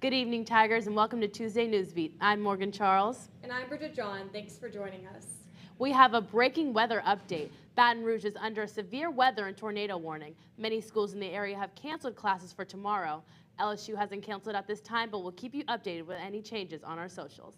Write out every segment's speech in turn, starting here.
Good evening, Tigers, and welcome to Tuesday Newsbeat. I'm Morgan Charles. And I'm Bridget John. Thanks for joining us. We have a breaking weather update. Baton Rouge is under a severe weather and tornado warning. Many schools in the area have canceled classes for tomorrow. LSU hasn't canceled at this time, but we'll keep you updated with any changes on our socials.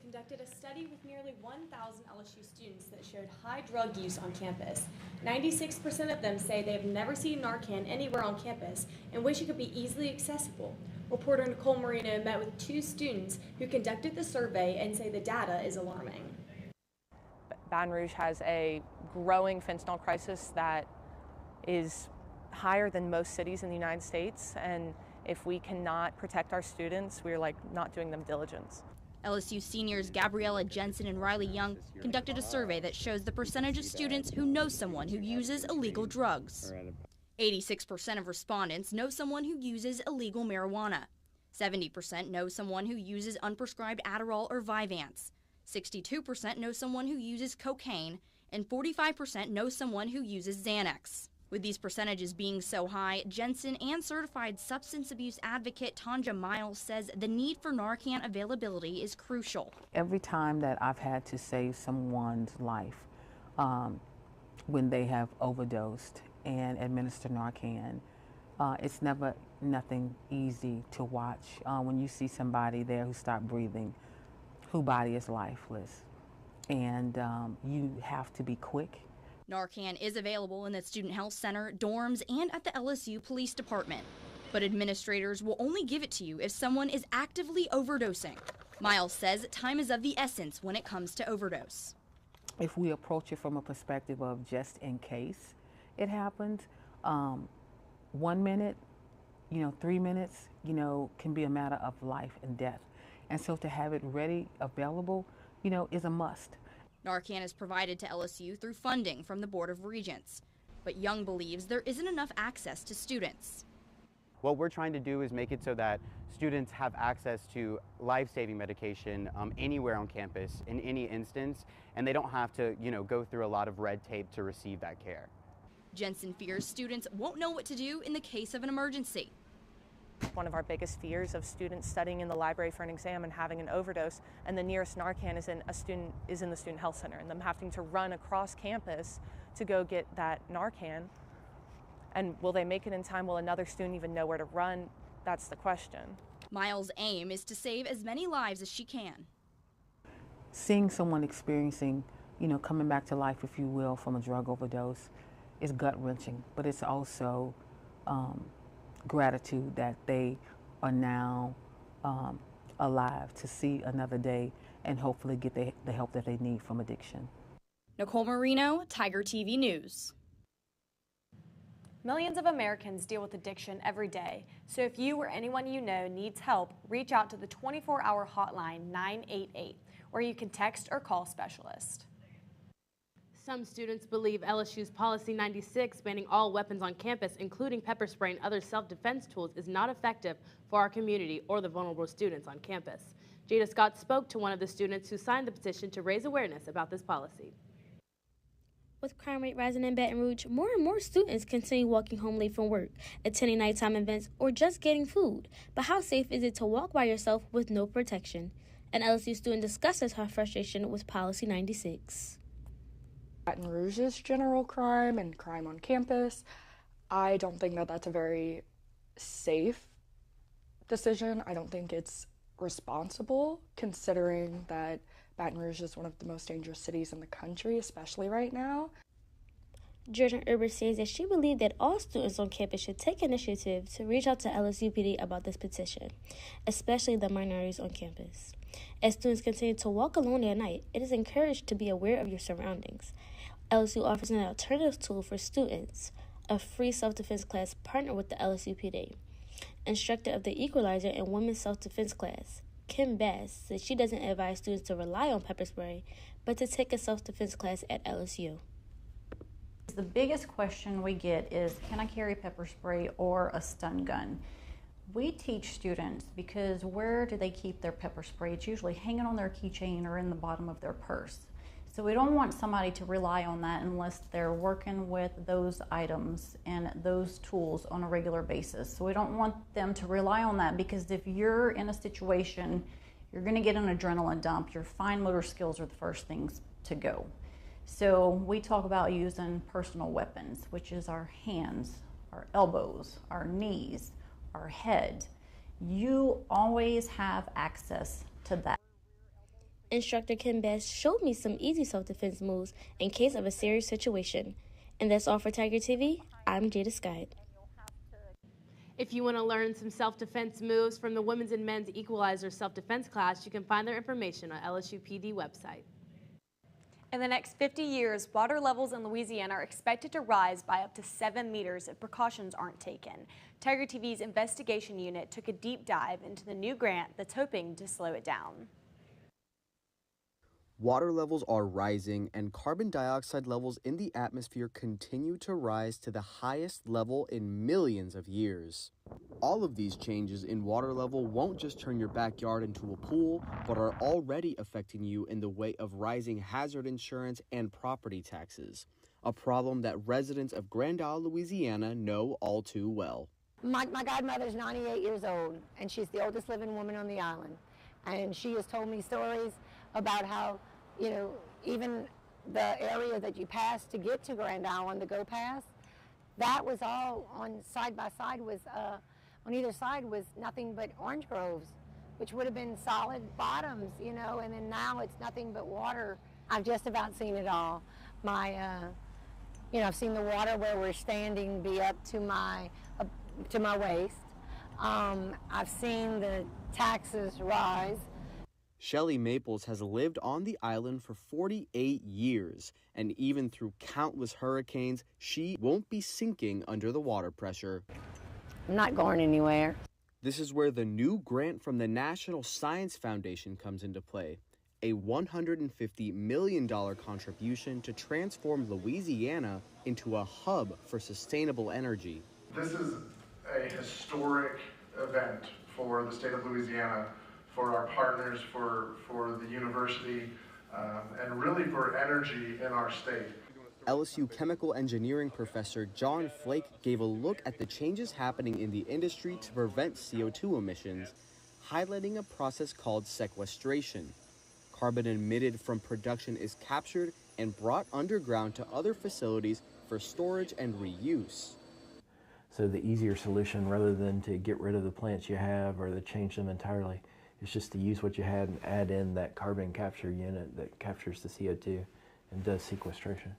Conducted a study with nearly 1,000 LSU students that showed high drug use on campus. 96% of them say they have never seen Narcan anywhere on campus and wish it could be easily accessible. Reporter Nicole Marino met with 2 students who conducted the survey and say the data is alarming. Baton Rouge has a growing fentanyl crisis that is higher than most cities in the United States, and if we cannot protect our students, we're not doing them diligence. LSU seniors Gabriella Jensen and Riley Young conducted a survey that shows the percentage of students who know someone who uses illegal drugs. 86% of respondents know someone who uses illegal marijuana. 70% know someone who uses unprescribed Adderall or Vyvanse. 62% know someone who uses cocaine, and 45% know someone who uses Xanax. With these percentages being so high, Jensen and certified substance abuse advocate Tanja Miles says the need for Narcan availability is crucial. Every time that I've had to save someone's life when they have overdosed and administer Narcan, it's never nothing easy to watch. When you see somebody there who stopped breathing, whose body is lifeless, and you have to be quick. Narcan is available in the Student Health Center, dorms, and at the LSU Police Department. But administrators will only give it to you if someone is actively overdosing. Miles says time is of the essence when it comes to overdose. If we approach it from a perspective of just in case it happens, 1 minute, 3 minutes, can be a matter of life and death. And so to have it ready, available, is a must. Narcan is provided to LSU through funding from the Board of Regents, but Young believes there isn't enough access to students. What we're trying to do is make it so that students have access to life-saving medication anywhere on campus in any instance, and they don't have to, go through a lot of red tape to receive that care. Jensen fears students won't know what to do in the case of an emergency. One of our biggest fears of students studying in the library for an exam and having an overdose, and the nearest Narcan is in the Student Health Center, and them having to run across campus to go get that Narcan. And will they make it in time? Will another student even know where to run? That's the question. Miles' aim is to save as many lives as she can. Seeing someone experiencing, coming back to life, if you will, from a drug overdose is gut-wrenching, but it's also gratitude that they are now alive to see another day and hopefully get the help that they need from addiction. Nicole Marino, Tiger TV News. Millions of Americans deal with addiction every day. So if you or anyone you know needs help, reach out to the 24-hour hotline 988, where you can text or call specialists. Some students believe LSU's Policy 96 banning all weapons on campus, including pepper spray and other self-defense tools, is not effective for our community or the vulnerable students on campus. Jada Scott spoke to one of the students who signed the petition to raise awareness about this policy. With crime rate rising in Baton Rouge, more and more students continue walking home late from work, attending nighttime events, or just getting food. But how safe is it to walk by yourself with no protection? An LSU student discusses her frustration with Policy 96. Baton Rouge's general crime and crime on campus, I don't think that that's a very safe decision. I don't think it's responsible, considering that Baton Rouge is one of the most dangerous cities in the country, especially right now. Jordan Erber says that she believes that all students on campus should take initiative to reach out to LSU PD about this petition, especially the minorities on campus. As students continue to walk alone at night, it is encouraged to be aware of your surroundings. LSU offers an alternative tool for students, a free self-defense class partnered with the LSU PD. Instructor of the Equalizer and Women's Self-Defense class, Kim Bass, said she doesn't advise students to rely on pepper spray, but to take a self-defense class at LSU. The biggest question we get is, can I carry pepper spray or a stun gun? We teach students, because where do they keep their pepper spray? It's usually hanging on their keychain or in the bottom of their purse. So we don't want somebody to rely on that unless they're working with those items and those tools on a regular basis. So we don't want them to rely on that, because if you're in a situation, you're going to get an adrenaline dump. Your fine motor skills are the first things to go. So we talk about using personal weapons, which is our hands, our elbows, our knees, our head. You always have access to that. Instructor Kim Best showed me some easy self-defense moves in case of a serious situation. And that's all for Tiger TV. I'm Jada Scott. If you want to learn some self-defense moves from the women's and men's equalizer self-defense class, you can find their information on LSU PD website. In the next 50 years, water levels in Louisiana are expected to rise by up to 7 meters if precautions aren't taken. Tiger TV's investigation unit took a deep dive into the new grant that's hoping to slow it down. Water levels are rising, and carbon dioxide levels in the atmosphere continue to rise to the highest level in millions of years. All of these changes in water level won't just turn your backyard into a pool, but are already affecting you in the way of rising hazard insurance and property taxes, a problem that residents of Grand Isle, Louisiana know all too well. My godmother's 98 years old, and she's the oldest living woman on the island. And she has told me stories about how, you know, even the area that you pass to get to Grand Island, the Go Pass, that was all on side by side was, on either side was nothing but orange groves, which would have been solid bottoms, you know, and then now it's nothing but water. I've just about seen it all. You know, I've seen the water where we're standing be up to my waist. I've seen the taxes rise. Shelly Maples has lived on the island for 48 years, and even through countless hurricanes, she won't be sinking under the water pressure. I'm not going anywhere. This is where the new grant from the National Science Foundation comes into play, a $150 million contribution to transform Louisiana into a hub for sustainable energy. This is a historic event for the state of Louisiana, for our partners, for the university, and really for energy in our state. LSU chemical engineering professor John Flake gave a look at the changes happening in the industry to prevent CO2 emissions, highlighting a process called sequestration. Carbon emitted from production is captured and brought underground to other facilities for storage and reuse. So the easier solution, rather than to get rid of the plants you have or to change them entirely, is just to use what you had and add in that carbon capture unit that captures the CO2 and does sequestration.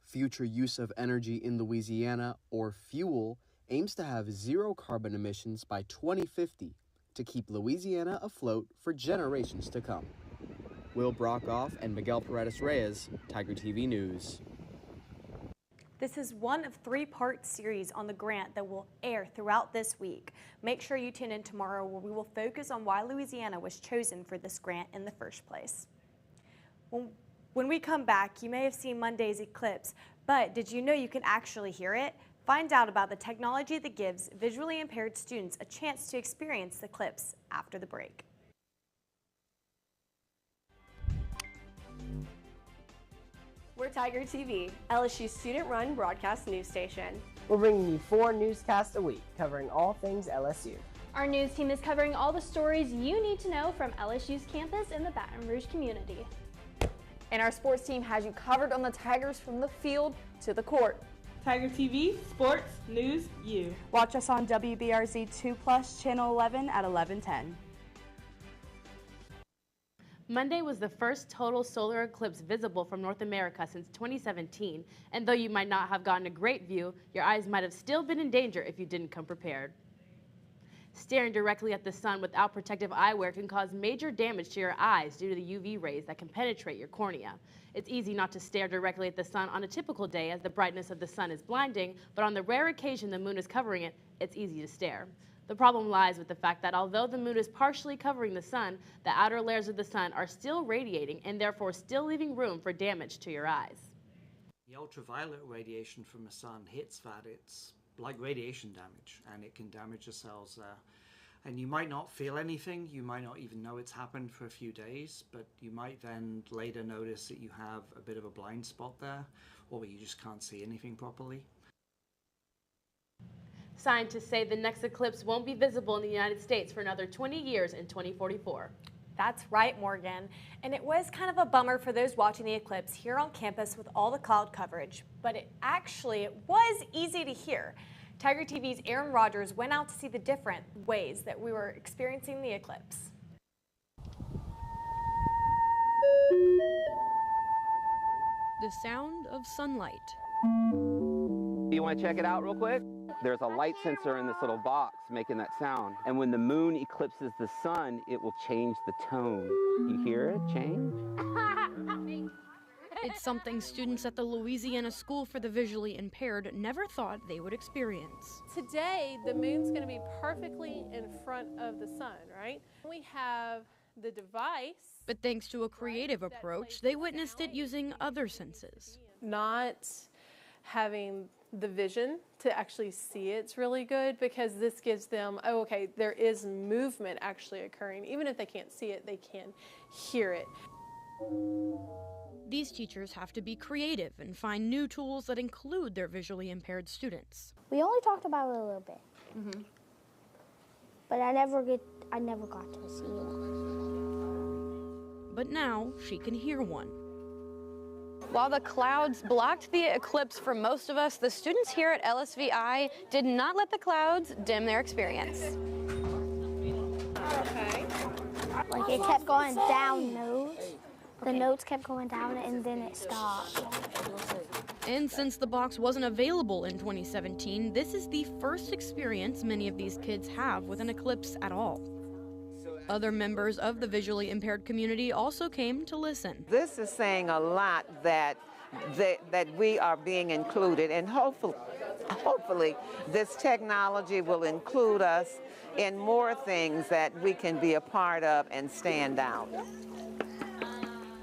Future use of energy in Louisiana, or FUEL, aims to have zero carbon emissions by 2050 to keep Louisiana afloat for generations to come. Will Brockoff and Miguel Paredes-Reyes, Tiger TV News. This is one of 3-part series on the grant that will air throughout this week. Make sure you tune in tomorrow, where we will focus on why Louisiana was chosen for this grant in the first place. When we come back, you may have seen Monday's eclipse, but did you know you can actually hear it? Find out about the technology that gives visually impaired students a chance to experience the eclipse after the break. We're Tiger TV, LSU's student-run broadcast news station. We're bringing you 4 newscasts a week, covering all things LSU. Our news team is covering all the stories you need to know from LSU's campus and the Baton Rouge community. And our sports team has you covered on the Tigers from the field to the court. Tiger TV, sports, news, you. Watch us on WBRZ 2+, Channel 11 at 11:10. Monday was the first total solar eclipse visible from North America since 2017, and though you might not have gotten a great view, your eyes might have still been in danger if you didn't come prepared. Staring directly at the sun without protective eyewear can cause major damage to your eyes due to the UV rays that can penetrate your cornea. It's easy not to stare directly at the sun on a typical day, as the brightness of the sun is blinding, but on the rare occasion the moon is covering it, it's easy to stare. The problem lies with the fact that although the moon is partially covering the sun, the outer layers of the sun are still radiating and therefore still leaving room for damage to your eyes. The ultraviolet radiation from the sun hits that, it's like radiation damage, and it can damage the cells And you might not feel anything, you might not even know it's happened for a few days, but you might then later notice that you have a bit of a blind spot there, or you just can't see anything properly. Scientists say the next eclipse won't be visible in the United States for another 20 years in 2044. That's right, Morgan. And it was kind of a bummer for those watching the eclipse here on campus with all the cloud coverage, but it was easy to hear. Tiger TV's Aaron Rodgers went out to see the different ways that we were experiencing the eclipse. The sound of sunlight. You want to check it out real quick? There's a light sensor in this little box making that sound. And when the moon eclipses the sun, it will change the tone. You hear it change? It's something students at the Louisiana School for the Visually Impaired never thought they would experience. Today, the moon's going to be perfectly in front of the sun, right? We have the device. But thanks to a creative approach, they witnessed it using other senses. Not having the vision to actually see it's really good, because this gives them, oh, okay, there is movement actually occurring. Even if they can't see it, they can hear it. These teachers have to be creative and find new tools that include their visually impaired students. We only talked about it a little bit, but I never got to see one. But now she can hear one. While the clouds blocked the eclipse for most of us, the students here at LSVI did not let the clouds dim their experience. Okay. Like it kept going down notes. The notes kept going down and then it stopped. And since the box wasn't available in 2017, this is the first experience many of these kids have with an eclipse at all. Other members of the visually impaired community also came to listen. This is saying a lot that we are being included, and hopefully this technology will include us in more things that we can be a part of and stand out.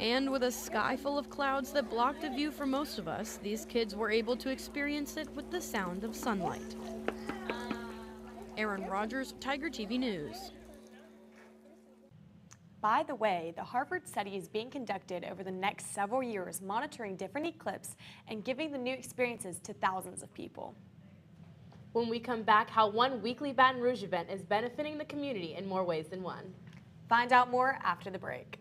And with a sky full of clouds that blocked the view for most of us, these kids were able to experience it with the sound of sunlight. Aaron Rodgers, Tiger TV News. By the way, the Harvard study is being conducted over the next several years, monitoring different eclipses and giving the new experiences to thousands of people. When we come back, how one weekly Baton Rouge event is benefiting the community in more ways than one. Find out more after the break.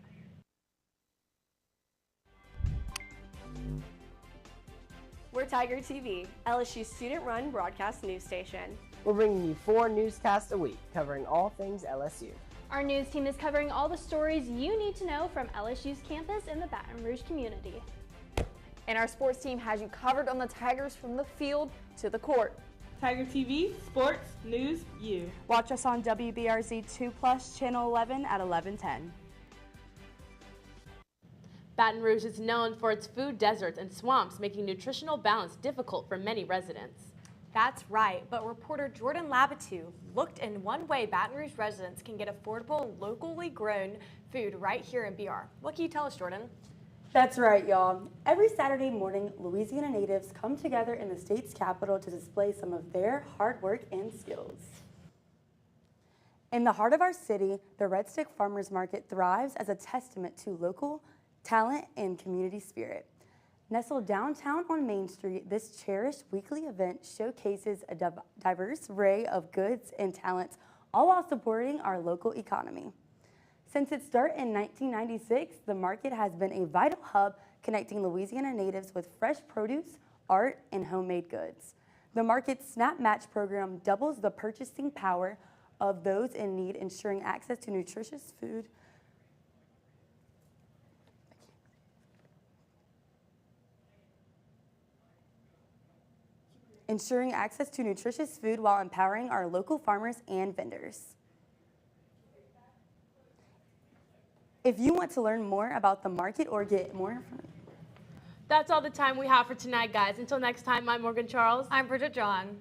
We're Tiger TV, LSU's student-run broadcast news station. We're bringing you 4 newscasts a week, covering all things LSU. Our news team is covering all the stories you need to know from LSU's campus and the Baton Rouge community. And our sports team has you covered on the Tigers from the field to the court. Tiger TV, sports, news, you. Watch us on WBRZ 2+, Channel 11 at 11:10. Baton Rouge is known for its food deserts and swamps, making nutritional balance difficult for many residents. That's right, but reporter Jordan Labatou looked in one way Baton Rouge residents can get affordable, locally grown food right here in BR. What can you tell us, Jordan? That's right, y'all. Every Saturday morning, Louisiana natives come together in the state's capital to display some of their hard work and skills. In the heart of our city, the Red Stick Farmers Market thrives as a testament to local talent and community spirit. Nestled downtown on Main Street, this cherished weekly event showcases a diverse array of goods and talents, all while supporting our local economy. Since its start in 1996, the market has been a vital hub connecting Louisiana natives with fresh produce, art, and homemade goods. The market's Snap Match program doubles the purchasing power of those in need, ensuring access to nutritious food while empowering our local farmers and vendors. If you want to learn more about the market or get more information. That's all the time we have for tonight, guys. Until next time, I'm Morgan Charles. I'm Bridget John.